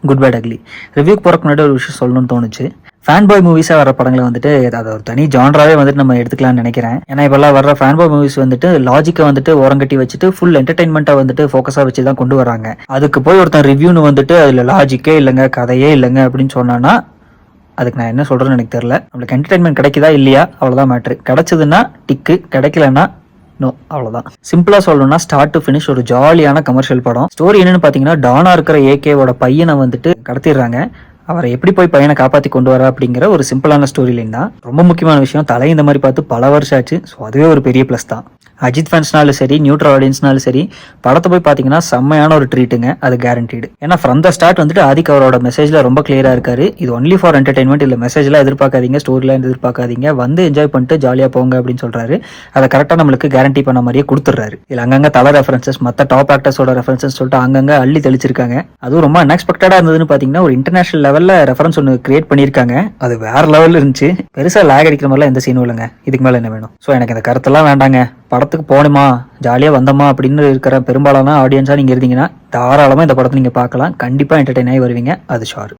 Good bad ugly. ரிவ்யூக்கு போகிறக்கு முன்னாடி ஒரு விஷயம் சொல்லணும்னு தோணுச்சு. ஃபேன் பாய் மூவிஸாக வர படங்களை வந்துட்டு அதை ஒரு தனி ஜான்ராவே வந்துட்டு நம்ம எடுத்துக்கலாம்னு நினைக்கிறேன். ஏன்னா இப்போல்லாம் வர்ற ஃபேன் பாய் மூவிஸ் வந்துட்டு லாஜிக்கை வந்துட்டு ஓரங்கட்டி வச்சுட்டு ஃபுல் என்டர்டைன்மெண்ட்டை வந்துட்டு ஃபோக்கஸாக வச்சு தான் கொண்டு வராங்க. அதுக்கு போய் ஒருத்தன் ரிவ்யூன்னு வந்துட்டு அதில் லாஜிக்கே இல்லைங்க, கதையே இல்லைங்க அப்படின்னு சொன்னான்னா அதுக்கு நான் என்ன சொல்கிறேன்னு எனக்கு தெரியல. நம்மளுக்கு என்டர்டைன்மெண்ட் கிடைக்குதா இல்லையா அவ்வளோதான் மேட்ரு. கிடைச்சதுன்னா டிக்கு, கிடைக்கலன்னா நோ, அவ்வளோதான். சிம்பிளாக சொல்லணும்னா ஸ்டார்ட் டு ஃபினிஷ் ஒரு ஜாலியான கமர்ஷியல் படம். ஸ்டோரி என்னன்னு பார்த்தீங்கன்னா, டானா இருக்கிற ஏகேவோட பையனை வந்துட்டு கடத்திடுறாங்க. அவரை எப்படி போய் பையனை காப்பாற்றி கொண்டு வர அப்படிங்கிற ஒரு சிம்பிளான ஸ்டோரி லைன் தான். ரொம்ப முக்கியமான விஷயம், தலை இந்த மாதிரி பார்த்து பல வருஷம் ஆச்சு. ஸோ அதுவே ஒரு பெரிய ப்ளஸ் தான். அஜித் ஃபேன்ஸ்னாலும் சரி, நியூட்ரல் ஆடியன்ஸ்னாலும் சரி, படத்தை போய் பார்த்தீங்கன்னா செம்மையான ஒரு ட்ரீட்டுங்க, அது கேரண்டீடு. ஏன்னா ஃப்ரம் த ஸ்டார்ட் வந்துட்டு ஆதிக் அவரோட மெசேஜில் ரொம்ப கிளியராக இருக்காரு. இது ஒன்லி ஃபார் என்டர்டைன்மெண்ட், இல்லை மெசேஜ்லாம் எதிர்பார்க்காதீங்க, ஸ்டோரிலாம் எதிர்பார்க்காதீங்க, வந்து என்ஜாய் பண்ணிட்டு ஜாலியாக போங்க அப்படின்னு சொல்கிறாரு. அதை கரெக்டாக நம்மளுக்கு கேரண்டி பண்ண மாதிரியே கொடுத்துட்றாரு. இல்லை அங்கங்கே தலை ரெஃபரன்சஸ், மற்ற டாப் ஆக்டர்ஸோட ரெஃபரன்சஸ் சொல்லிட்டு அங்கங்கே அள்ளி தெளிச்சிருக்காங்க. அதுவும் ரொம்ப அன்எக்ஸ்பெக்டடாக இருந்ததுன்னு பார்த்தீங்கன்னா, ஒரு இன்டர்நேஷனல் லெவலில் ரெஃபரன்ஸ் ஒன்று கிரியேட் பண்ணியிருக்காங்க. அது வேற லெவலில் இருந்துச்சு. பெருசாக லேக் அடிக்கிற மாதிரிலாம் எந்த சீனும் இல்லைங்க. இதுக்கு மேலே என்ன வேணும்? ஸோ எனக்கு இந்த கருத்தெல்லாம் வேண்டாங்க. படத்துக்கு போகணுமா, ஜாலியாக வந்தோமா அப்படின்னு இருக்கிற பெரும்பாலான ஆடியன்ஸாக நீங்கள் இருந்தீங்கன்னா தாராளமாக இந்த படத்தை நீங்கள் பார்க்கலாம். கண்டிப்பாக என்டர்டெயின் ஆகி வருவீங்க, அது ஷார்.